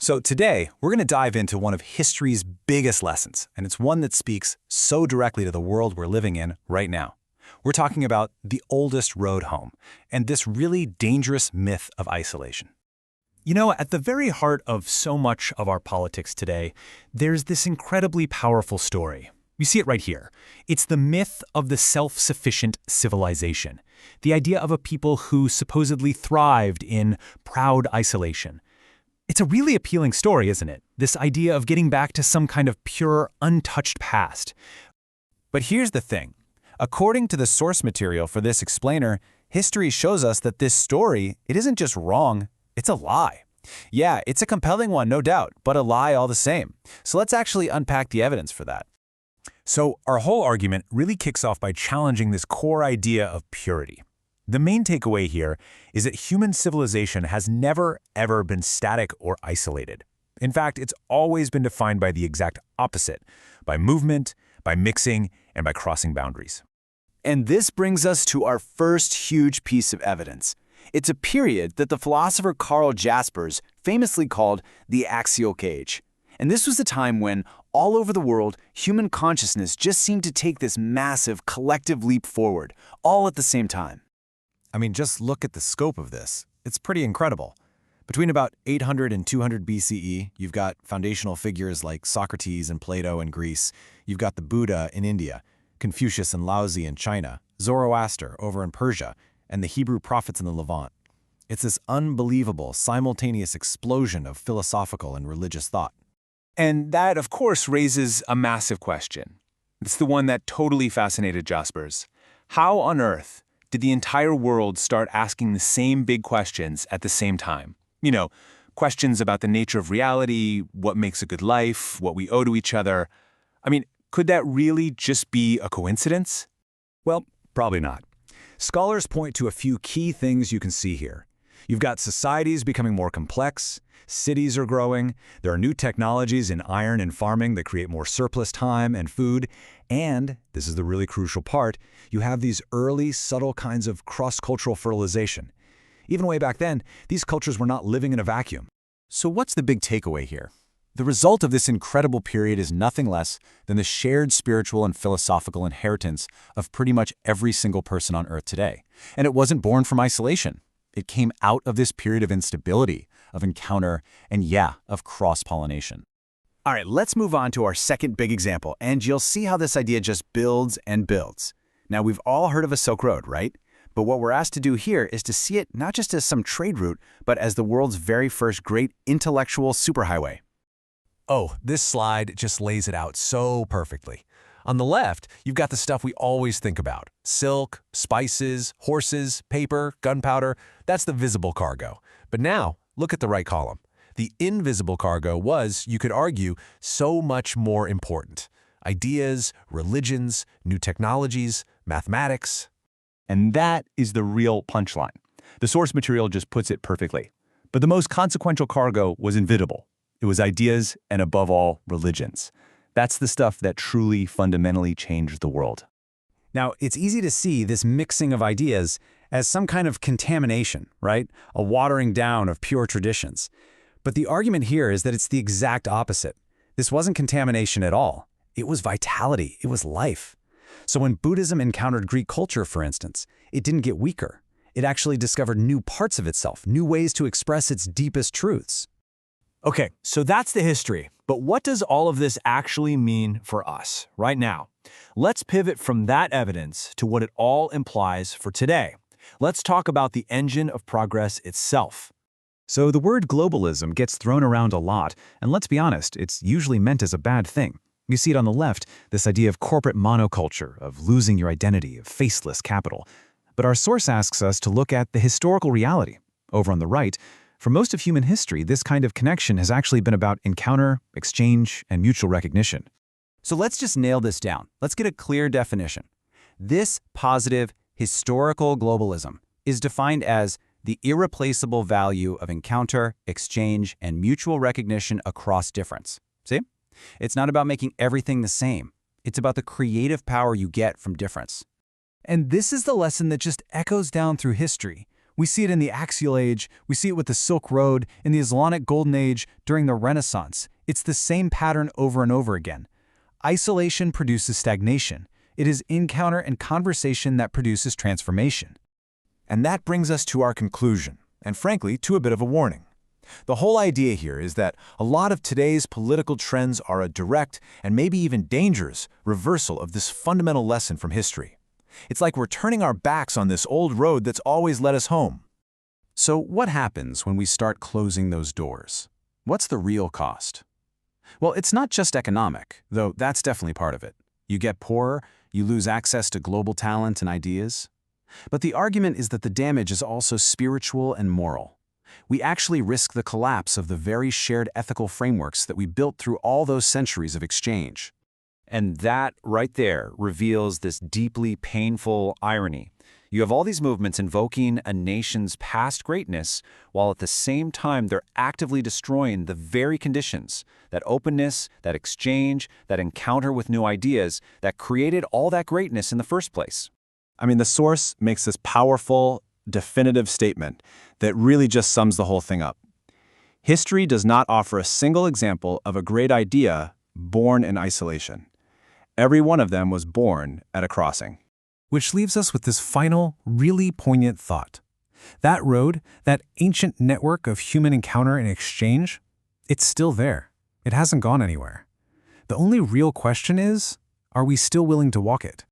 So today, we're going to dive into one of history's biggest lessons, and it's one that speaks so directly to the world we're living in right now. We're talking about the oldest road home, and this really dangerous myth of isolation. You know, at the very heart of so much of our politics today, there's this incredibly powerful story. You see it right here. It's the myth of the self-sufficient civilization, the idea of a people who supposedly thrived in proud isolation. It's a really appealing story, isn't it? This idea of getting back to some kind of pure, untouched past. But here's the thing. According to the source material for this explainer, history shows us that this story, it isn't just wrong, it's a lie. Yeah, it's a compelling one, no doubt, but a lie all the same. So let's actually unpack the evidence for that. So our whole argument really kicks off by challenging this core idea of purity. The main takeaway here is that human civilization has never, ever been static or isolated. In fact, it's always been defined by the exact opposite, by movement, by mixing, and by crossing boundaries. And this brings us to our first huge piece of evidence. It's a period that the philosopher Karl Jaspers famously called the Axial Age. And this was the time when, all over the world, human consciousness just seemed to take this massive collective leap forward, all at the same time. I mean, just look at the scope of this. It's pretty incredible. Between about 800 and 200 BCE, you've got foundational figures like Socrates and Plato in Greece. You've got the Buddha in India, Confucius and Laozi in China, Zoroaster over in Persia, and the Hebrew prophets in the Levant. It's this unbelievable, simultaneous explosion of philosophical and religious thought. And that, of course, raises a massive question. It's the one that totally fascinated Jaspers. How on earth did the entire world start asking the same big questions at the same time? You know, questions about the nature of reality, what makes a good life, what we owe to each other. I mean, could that really just be a coincidence? Well, probably not. Scholars point to a few key things you can see here. You've got societies becoming more complex, cities are growing, there are new technologies in iron and farming that create more surplus time and food, and, this is the really crucial part, you have these early, subtle kinds of cross-cultural fertilization. Even way back then, these cultures were not living in a vacuum. So what's the big takeaway here? The result of this incredible period is nothing less than the shared spiritual and philosophical inheritance of pretty much every single person on Earth today. And it wasn't born from isolation. It came out of this period of instability, of encounter, and yeah, of cross-pollination. All right, let's move on to our second big example, and you'll see how this idea just builds and builds. Now, we've all heard of a Silk Road, right? But what we're asked to do here is to see it not just as some trade route, but as the world's very first great intellectual superhighway. Oh, this slide just lays it out so perfectly. On the left, you've got the stuff we always think about. Silk, spices, horses, paper, gunpowder. That's the visible cargo. But now, look at the right column. The invisible cargo was, you could argue, so much more important. Ideas, religions, new technologies, mathematics. And that is the real punchline. The source material just puts it perfectly. But the most consequential cargo was invisible. It was ideas and, above all, religions. That's the stuff that truly fundamentally changed the world. Now, it's easy to see this mixing of ideas as some kind of contamination, right? A watering down of pure traditions. But the argument here is that it's the exact opposite. This wasn't contamination at all. It was vitality. It was life. So when Buddhism encountered Greek culture, for instance, it didn't get weaker. It actually discovered new parts of itself, new ways to express its deepest truths. Okay, so that's the history. But what does all of this actually mean for us right now? Let's pivot from that evidence to what it all implies for today. Let's talk about the engine of progress itself. So the word globalism gets thrown around a lot, and let's be honest, it's usually meant as a bad thing. You see it on the left, this idea of corporate monoculture, of losing your identity, of faceless capital. But our source asks us to look at the historical reality. Over on the right, for most of human history, this kind of connection has actually been about encounter, exchange, and mutual recognition. So let's just nail this down. Let's get a clear definition. This positive, historical globalism is defined as the irreplaceable value of encounter, exchange, and mutual recognition across difference. See? It's not about making everything the same. It's about the creative power you get from difference. And this is the lesson that just echoes down through history. We see it in the Axial Age, we see it with the Silk Road, in the Islamic Golden Age, during the Renaissance. It's the same pattern over and over again. Isolation produces stagnation. It is encounter and conversation that produces transformation. And that brings us to our conclusion, and frankly, to a bit of a warning. The whole idea here is that a lot of today's political trends are a direct, and maybe even dangerous, reversal of this fundamental lesson from history. It's like we're turning our backs on this old road that's always led us home. So what happens when we start closing those doors? What's the real cost? Well, it's not just economic, though that's definitely part of it. You get poorer, you lose access to global talent and ideas. But the argument is that the damage is also spiritual and moral. We actually risk the collapse of the very shared ethical frameworks that we built through all those centuries of exchange. And that right there reveals this deeply painful irony. You have all these movements invoking a nation's past greatness, while at the same time they're actively destroying the very conditions, that openness, that exchange, that encounter with new ideas, that created all that greatness in the first place. I mean, the source makes this powerful, definitive statement that really just sums the whole thing up. History does not offer a single example of a great idea born in isolation. Every one of them was born at a crossing. Which leaves us with this final, really poignant thought. That road, that ancient network of human encounter and exchange, it's still there. It hasn't gone anywhere. The only real question is, are we still willing to walk it?